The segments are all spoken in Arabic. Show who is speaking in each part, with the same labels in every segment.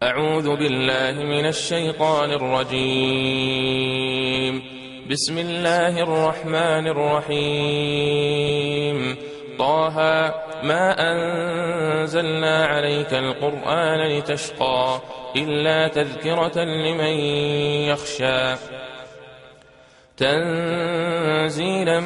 Speaker 1: أعوذ بالله من الشيطان الرجيم. بسم الله الرحمن الرحيم. طه ما أنزلنا عليك القرآن لتشقى إلا تذكرة لمن يخشى تنزيلا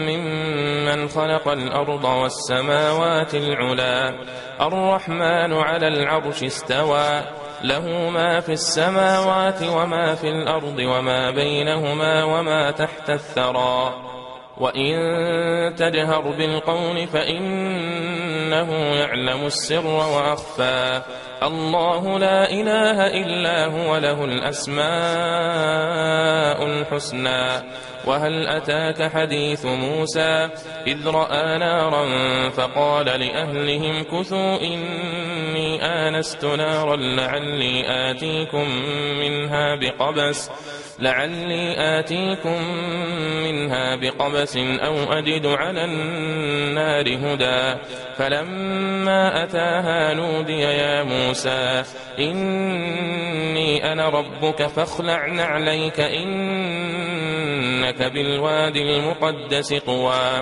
Speaker 1: ممن خلق الأرض والسماوات العلى الرحمن على العرش استوى له ما في السماوات وما في الأرض وما بينهما وما تحت الثرى وإن تجهر بالقول فإنه يعلم السر وأخفى الله لا إله إلا هو له الأسماء الحسنى. وهل أتاك حديث موسى إذ رأى نارا فقال لأهلهم كثوا إني آنست نارا لعلي آتيكم منها بقبس أو أجد على النار هدى فلما أتاها نودي يا موسى إني أنا ربك فاخلع نعليك إنك بالوادي المقدس طوى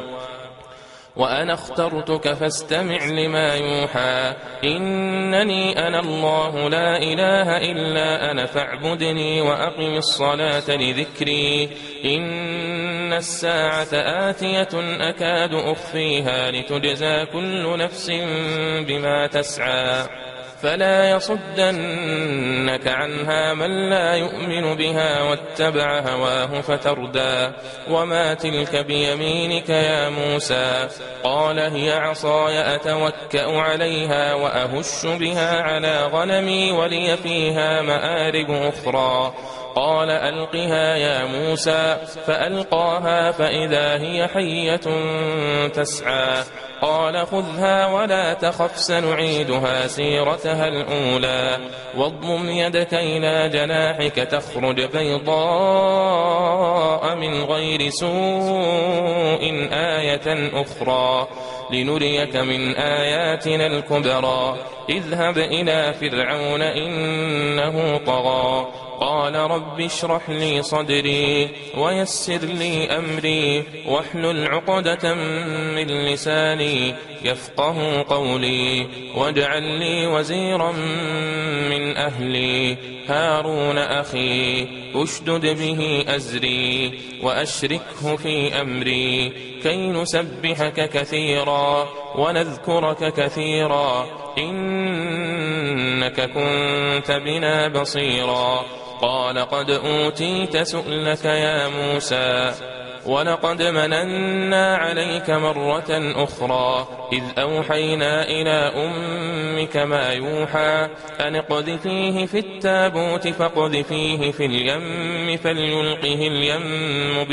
Speaker 1: وأنا اخترتك فاستمع لما يوحى إنني أنا الله لا إله إلا أنا فاعبدني وأقم الصلاة لذكري إن الساعة آتية أكاد أخفيها لتجزى كل نفس بما تسعى فلا يصدنك عنها من لا يؤمن بها واتبع هواه فتردى وما تلك بيمينك يا موسى قال هي عصاي أتوكأ عليها وأهش بها على غنمي ولي فيها مآرب أخرى قال ألقها يا موسى فألقاها فإذا هي حية تسعى قال خذها ولا تخف سنعيدها سيرتها الأولى واضمم يدك إلى جناحك تخرج بيضاء من غير سوء آية أخرى لنريك من آياتنا الكبرى اذهب إلى فرعون إنه طغى قال رب اشرح لي صدري ويسر لي أمري واحلل عقدة من لساني يفقه قولي واجعل لي وزيرا من أهلي هارون أخي أشدد به أزري وأشركه في أمري كي نسبحك كثيرا ونذكرك كثيرا إنك كنت بنا بصيرا قال قد أوتيت سؤلك يا موسى ولقد مننا عليك مرة أخرى إذ أوحينا إلى أمك ما يوحى أن اقذفيه في التابوت فاقذفيه في اليم فليلقه اليم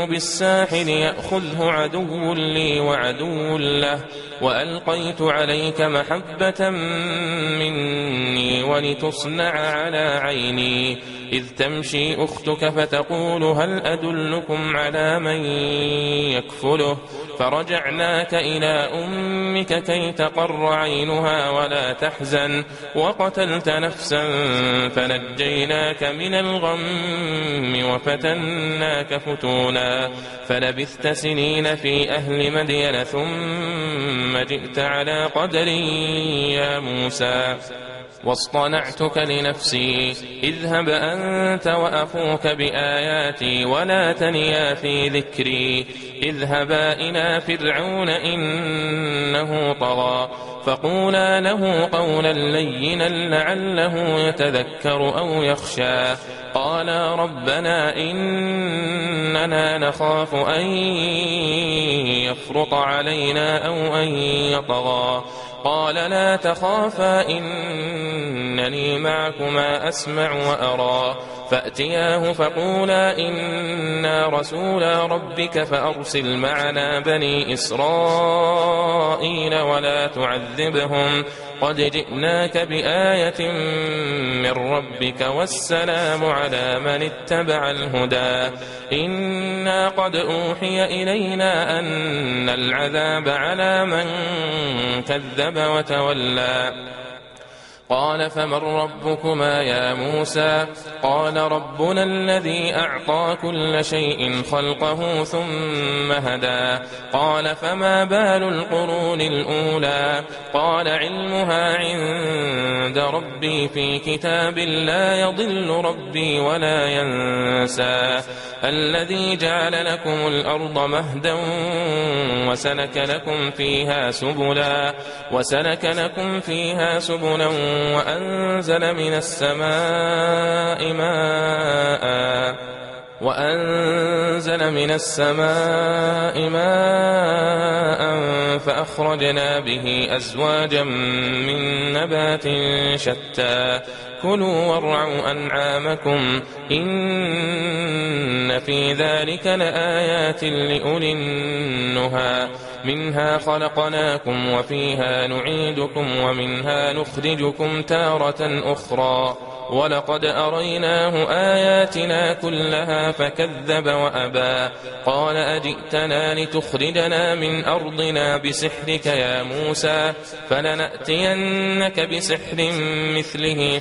Speaker 1: بالساحل يأخذه عدو لي وعدو له وألقيت عليك محبة مني ولتصنع على عيني إذ تمشي أختك فتقول هل أدلكم على من يكفله فرجعناك إلى أمك كي تقر عينها ولا تحزن وقتلت نفسا فنجيناك من الغم وفتناك فتونا فلبثت سنين في أهل مدين ثم جئت على قدري يا موسى واصطنعتك لنفسي اذهب أنت وأخوك بآياتي ولا تنيا في ذكري اذهبا إلى فرعون إنه طغى فقولا له قولا لينا لعله يتذكر أو يخشى قالا ربنا إننا نخاف أن يفرط علينا أو أن يطغى قال لا تخافا إنني معكما أسمع وأرى فأتياه فقولا إنا رسولا ربك فأرسل معنا بني إسرائيل ولا تعذبهم قد جئناك بآية من ربك والسلام على من اتبع الهدى إنا قد أوحي إلينا أن العذاب على من كذب وتولى قال فمن ربكما يا موسى قال ربنا الذي أعطى كل شيء خلقه ثم هدى قال فما بال القرون الأولى قال علمها عند ربي في كتاب لا يضل ربي ولا ينسى الذي جعل لكم الأرض مهدا وسلك لكم فيها سبلا وأنزل من السماء ماء فأخرجنا به أزواجا من نبات شتى كلوا وارعوا أنعامكم إن في ذلك لآيات لأولي النهى منها خلقناكم وفيها نعيدكم ومنها نخرجكم تارة أخرى ولقد أريناه آياتنا كلها فكذب وأبى قال أجئتنا لتخرجنا من أرضنا بسحرك يا موسى فلنأتينك بسحر مثله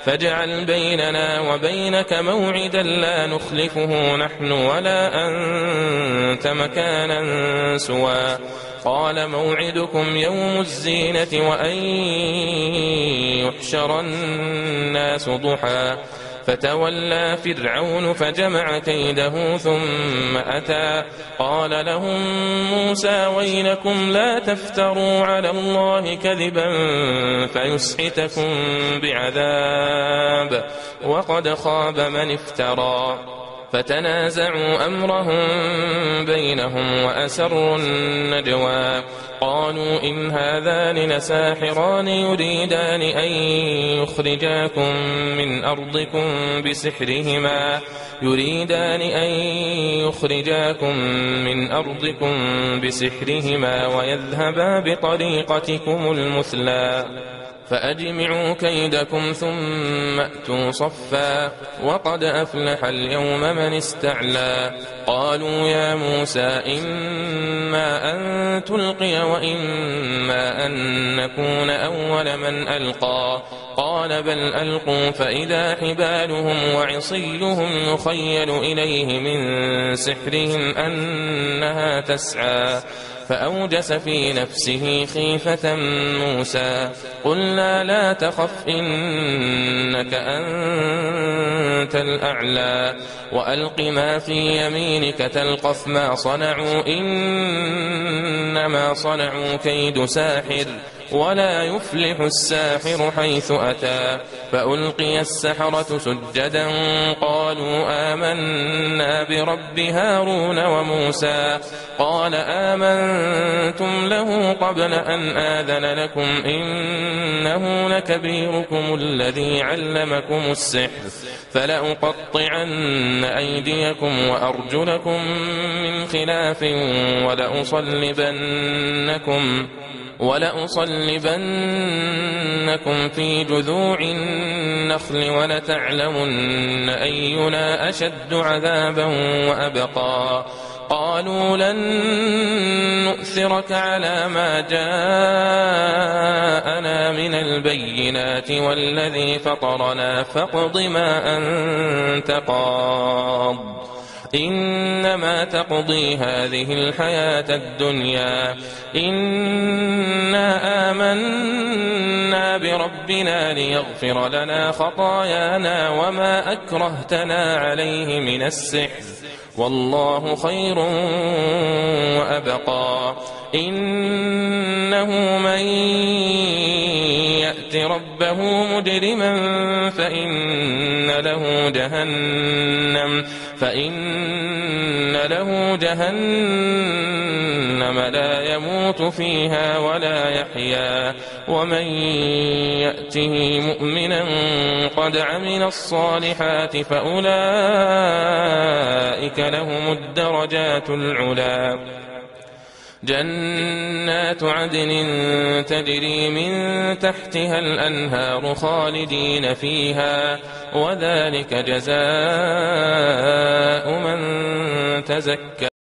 Speaker 1: فاجعل بيننا وبينك موعدا لا نخلفه نحن ولا أنت مكانا سوى قال موعدكم يوم الزينة وأن يحشر الناس ضحى فتولى فرعون فجمع كيده ثم أتى قال لهم موسى ويلكم لا تفتروا على الله كذبا فيسحتكم بعذاب وقد خاب من افترى فتنازعوا أمرهم بينهم وأسروا النجوى قالوا إن هذان لساحران يريدان أن يخرجاكم من أرضكم بسحرهما ويذهبا بطريقتكم المثلى فأجمعوا كيدكم ثم أتوا صفا وقد أفلح اليوم من استعلى قالوا يا موسى إما أن تلقي وإما أن نكون أول من ألقى قال بل ألقوا فإذا حبالهم وعصيهم يخيل إليه من سحرهم أنها تسعى فأوجس في نفسه خيفة موسى قلنا لا تخف إنك أنت الأعلى وألق ما في يمينك تلقف ما صنعوا إنما صنعوا كيد ساحر ولا يفلح الساحر حيث أتى فألقي السحرة سجدا قالوا آمنا برب هارون وموسى قال آمنتم له قبل أن آذن لكم إنه لكبيركم الذي علمكم السحر فلأقطعن أيديكم وأرجلكم من خلاف ولأصلبنكم في جذوع النخل ولتعلمن أينا أشد عذابا وأبقى قالوا لن نؤثرك على ما جاءنا من البينات والذي فطرنا فاقض ما أنت قاض إنما تقضي هذه الحياة الدنيا إنا آمنا بربنا ليغفر لنا خطايانا وما أكرهتنا عليه من السحر والله خير وأبقى إنه من يأت ربه مجرما فإن له جهنم لا يموت فيها ولا يحيا ومن يأته مؤمنا قد عمل الصالحات فأولئك لهم الدرجات العلا جنات عدن تجري من تحتها الأنهار خالدين فيها وذلك جزاء من تزكى